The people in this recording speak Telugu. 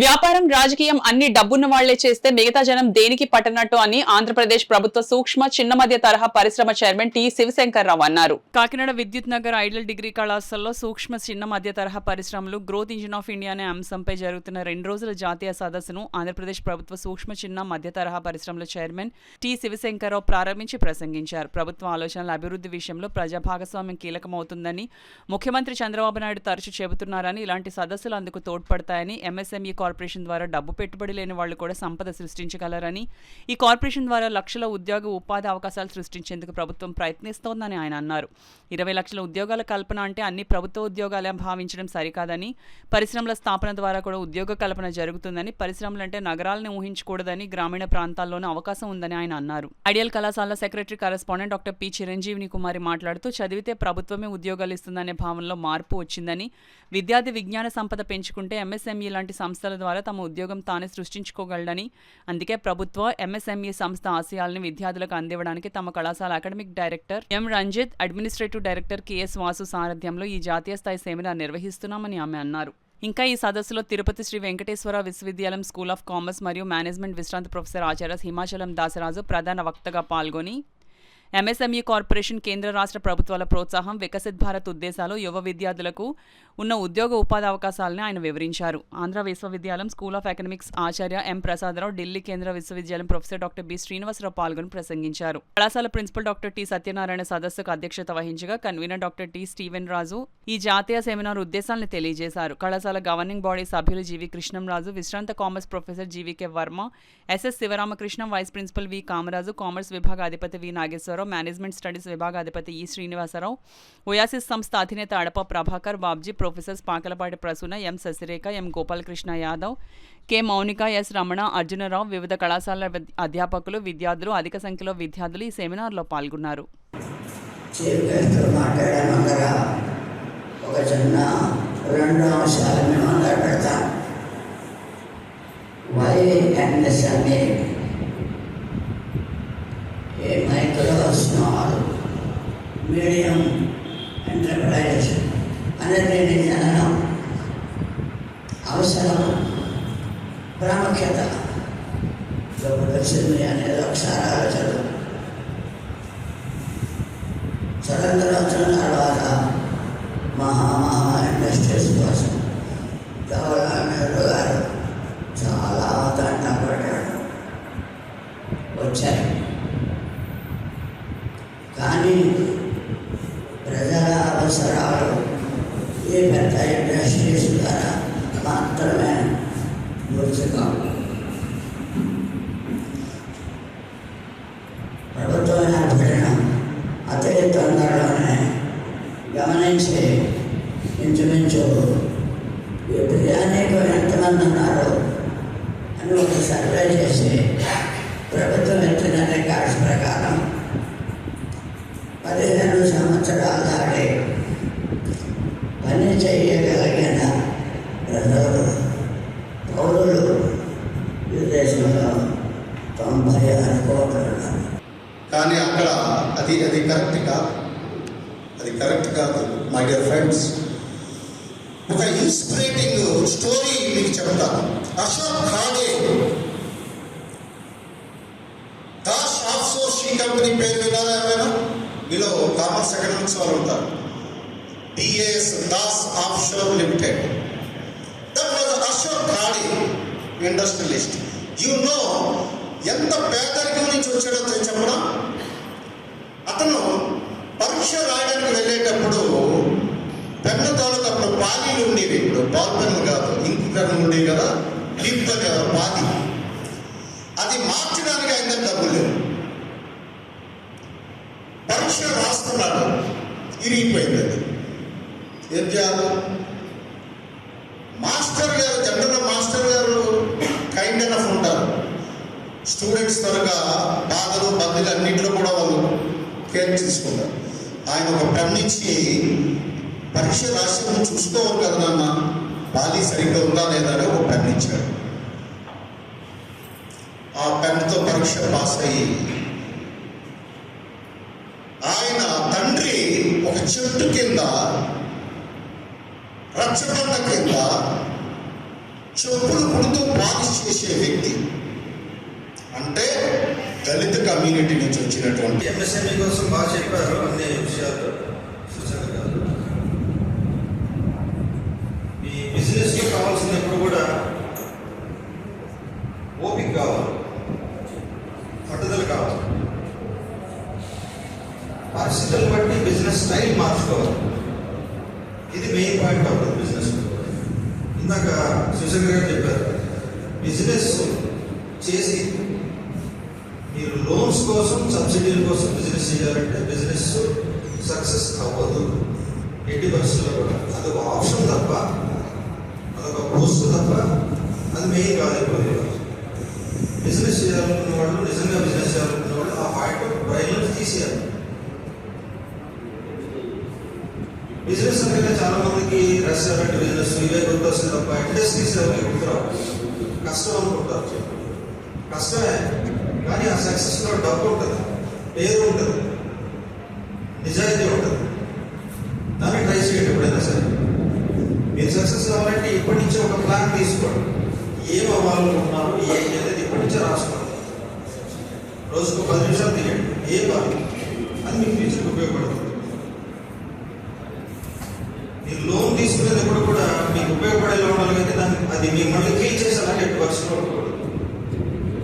వ్యాపారం రాజకీయం అన్ని డబ్బున్న వాళ్లే చేస్తే మిగతా జనం దేనికి పట్టనట్టు అని ఆంధ్రప్రదేశ్ ప్రభుత్వ సూక్ష్మ చిన్న మధ్య తరహా పరిశ్రమ చైర్మన్ టి శివశంకర్రావు అన్నారు. కాకినాడ విద్యుత్ నగర్ ఐడియల్ డిగ్రీ కళాశాలలో సూక్ష్మ చిన్న మధ్య తరహా పరిశ్రమలు గ్రోత్ ఇంజిన్ ఆఫ్ ఇండియా అనే అంశంపై జరుగుతున్న 2 రోజుల జాతీయ సదస్సును ఆంధ్రప్రదేశ్ ప్రభుత్వ సూక్ష్మ చిన్న మధ్య తరహా పరిశ్రమల చైర్మన్ టి శివశంకర్రావు ప్రారంభించి ప్రసంగించారు. ప్రభుత్వ ఆలోచనల అభివృద్ధి విషయంలో ప్రజా భాగస్వామ్యం కీలకమవుతుందని ముఖ్యమంత్రి చంద్రబాబు నాయుడు తరచూ చెబుతున్నారని, ఇలాంటి సదస్సులు అందుకు తోడ్పడతాయని, ఎంఎస్ఎంఈ కార్పొరేషన్ ద్వారా డబ్బు పెట్టుబడి లేని వాళ్లు కూడా సంపద సృష్టించగలరని, ఈ కార్పొరేషన్ ద్వారా లక్షల ఉపాధి అవకాశాలు సృష్టించేందుకు ప్రభుత్వం ప్రయత్నిస్తోందని ఆయన అన్నారు. 20 లక్షల ఉద్యోగాల కల్పన అంటే అన్ని ప్రభుత్వ ఉద్యోగాలే భావించడం సరికాదని, పరిశ్రమల స్థాపన ద్వారా కూడా ఉద్యోగ కల్పన జరుగుతుందని, పరిశ్రమలంటే నగరాలను ఊహించకూడదని, గ్రామీణ ప్రాంతాల్లోనూ అవకాశం ఉందని ఆయన అన్నారు. ఐడియల్ కళాశాల సెక్రటరీ కరెస్పాండెంట్ డాక్టర్ పి చిరంజీవిని కుమారి మాట్లాడుతూ, చదివితే ప్రభుత్వమే ఉద్యోగాలు ఇస్తుందనే భావనలో మార్పు వచ్చిందని, విద్యార్థి విజ్ఞాన సంపద పెంచుకుంటే ఎంఎస్ఎంఈ లాంటి సంస్థల ద్వారా తమ ఉద్యోగం తానే సృష్టించుకోగలడని, అందుకే ప్రభుత్వ ఎంఎస్ఎంఈ సంస్థ ఆశయాలను విద్యార్థులకు అందివ్వడానికి తమ కళాశాల academic director M Ranjith, administrative director KS Vasu సారథ్యంలో ఈ జాతీయ స్థాయి సెమినార్ నిర్వహిస్తున్నామని ఆమె అన్నారు. ఇంకా ఈ సదస్సులో తిరుపతి శ్రీ వెంకటేశ్వర విశ్వవిద్యాలయం స్కూల్ ఆఫ్ కామర్స్ మరియు మేనేజ్మెంట్ విశ్రాంత ప్రొఫెసర్ ఆచార్య హిమాచలం దాసరాజు ప్రధాన వక్తగా పాల్గొని, ఎంఎస్ఎంఈ కార్పొరేషన్ కేంద్ర రాష్ట్ర ప్రభుత్వాల ప్రోత్సాహం, వికసిత్ భారత్ ఉద్దేశాలు, యువ విద్యార్థులకు ఉన్న ఉద్యోగ ఉపాధి అవకాశాలను ఆయన వివరించారు. ఆంధ్ర విశ్వవిద్యాలయం స్కూల్ ఆఫ్ ఎకనామిక్స్ ఆచార్య ఎం ప్రసాదరావు, ఢిల్లీ కేంద్ర విశ్వవిద్యాలయం ప్రొఫెసర్ డాక్టర్ బి శ్రీనివాసరావు పాల్గొని ప్రసంగించారు. కళాశాల ప్రిన్సిపల్ డాక్టర్ టి సత్యనారాయణ సదస్సుకు అధ్యక్షత వహించగా, కన్వీనర్ డాక్టర్ టి స్టీవెన్ రాజు ఈ జాతీయ సెమినార్ ఉద్దేశాలను తెలియజేశారు. కళాశాల గవర్నింగ్ బాడీ సభ్యులు జీవి కృష్ణంరాజు, విశ్రాంత commerce professor GVK Varma, SS Sivaramakrishna, vice principal V Kamaraju, commerce విభాగ అధిపతి వి నాగేశ్వరరావు, మేనేజ్మెంట్ స్టడీస్ విభాగాధిపతి ఈ శ్రీనివాసరావు, ఓయాసిస్ సంస్థ అధినేత Adapa Prabhakar Babji, professors Pakalapati Prasuna, M Sasirekha, M Gopalakrishna Yadav, K Mounika, S Ramana, Arjunarao, వివిధ కళాశాలల అధ్యాపకులు, విద్యార్థులు, అధిక సంఖ్యలో విద్యార్థులు ఈ సెమినార్లో పాల్గొన్నారు. స్మాల్ మీడియం ఎంటర్ప్రైజ్ అనేది జననం, అవసరం, ప్రాముఖ్యత వచ్చింది అనేది ఒకసారి ఆలోచన. స్వతంత్రోత్సవం తర్వాత మహా ఇండస్ట్రీస్ కోసం జవహర్లాల్ నెహ్రూ గారు చాలా దండ పడ్డాడు, వచ్చాయి. కానీ ప్రజల అవసరాలు ఈ పెద్ద ఇండస్ట్రీస్ ద్వారా మాత్రమే గుర్తుగా ప్రభుత్వం ఏర్పడిన అతి తొందరలోనే గమనించి ఇంచుమించు ఈ బిర్యానీకు ఎంతమంది ఉన్నారు అని ఒక సర్వే చేసి ప్రభుత్వం ఎత్తిన రికార్డ్స్ ప్రకారం 15 సంవత్సరాల దాటి పని చేయగలిగిన ప్రజలు, పౌరులు ఈ దేశంలో 96 కోట్లు ఉన్నారు. కానీ అక్కడ అది కరెక్ట్ కాదు మై డియర్ ఫ్రెండ్స్. ఒక ఇన్స్పిరేటింగ్ స్టోరీ మీకు చెప్తాను. అశోక్ ఖాడే దాస్ ఆఫ్సోర్సింగ్ కంపెనీ పేరు విన్నారా ఏమైనా? మీలో కామర్స్ ఎకనామిక్స్ వాళ్ళు ఉంటారు. DAS Das offshore limited. That was Ashok Khade, industrialist. You know ఎంత పేదరికం నుంచి వచ్చాడో చెప్పడం. అతను పరీక్ష రాయడానికి వెళ్ళేటప్పుడు పెన్ను తాలూకు అప్పుడు పాలీలు ఉండేవి. ఇప్పుడు బాల్ పెన్ను కాదు, ఇంకు పెన్ను ఉండేవి కదా, లీప్ పాలి. అది మార్చడానికి ఆయన డబ్బులు లేవు. పరీక్ష రాస్తున్నాడు, ఇరిగిపోయింది. అది ఏం చేయాలి? మాస్టర్ గారు, జనరల్గా మాస్టర్ గారు కైండ్ ఎనఫ్ ఉంటారు. స్టూడెంట్స్ త్వరగా బాధలు బద్దలు అన్నింటిలో కూడా వాళ్ళు కేర్ తీసుకుంటారు. ఆయన ఒక పెన్ ఇచ్చి పరీక్ష రాసి చూసుకోవాలి కదా నాన్న, బాలీ సరిగ్గా ఉందా లేదా అని ఒక పెన్ ఇచ్చాడు. ఆ పెన్తో పరీక్ష పాస్ అయ్యి ఆయన తండ్రి ఒక చెట్టు కింద, రచ్చబండ కింద చెప్పులు కత్తితో పాలిష్ చేసే వ్యక్తి అంటే దళిత కమ్యూనిటీ నుంచి వచ్చినటువంటి. ఎంఎస్ఎంఈ కోసం బాగా చెప్పారు అన్ని విషయాలు సూచనలు కాదు. ఈ బిజినెస్లో కావాల్సిన ఎప్పుడు కూడా ఓపిక కావాలి, పట్టుదల కావాలి, పరిస్థితులను బట్టి బిజినెస్ స్టైల్ మార్చుకోవాలి. ఇది మెయిన్ పాయింట్ అవుతుంది బిజినెస్. ఇందాక శివశంకర్ గారు చెప్పారు, బిజినెస్ చేసి మీరు లోన్స్ కోసం సబ్సిడీల కోసం బిజినెస్ చేయాలంటే బిజినెస్ సక్సెస్ అవ్వదు ఎట్టి పరిస్థితుల్లో కూడా. అదొక ఆప్షన్ తప్ప, అదొక పోస్ట్ తప్ప, అది మెయిన్ కాదు. బిజినెస్ చేయాలనుకున్న వాళ్ళు, నిజంగా బిజినెస్ చేయాలనుకున్న వాళ్ళు ఆ పాయింట్ బ్రైన్ నుంచి తీసేయాలి. బిజినెస్ అంటే చాలా మందికి రెస్టారెంట్ బిజినెస్ ఇవే గుర్తొస్తుంది తప్ప ఇండస్ట్రీస్ ఎవరికి గుర్తురావు. కష్టం అనుకుంటారు, కష్టమే, కానీ ఆ సక్సెస్లో డబ్బు ఉంటుంది, పేరు ఉంటుంది, నిజాయితీ ఉంటుంది. దాన్ని ట్రై చేయండి ఎప్పుడైనా సరే. మీరు సక్సెస్ కావాలంటే ఇప్పటి నుంచే ఒక ప్లాన్ తీసుకోండి. ఏం అవ్వాలనుకుంటున్నారు, ఏంటి అనేది ఇప్పటి నుంచే రాసుకోండి. రోజుకు 10 నిమిషాలు తీయండి, ఏం కాదు, అది మీకు ఫ్యూచర్కి ఉపయోగపడుతుంది. మీరు లోన్ తీసుకునేది ఎప్పుడు కూడా మీకు ఉపయోగపడేలా ఉండాలి, కానీ దాన్ని అది మిమ్మల్ని క్లీన్ చేసేలా ఎట్టి పరిస్థితుల్లో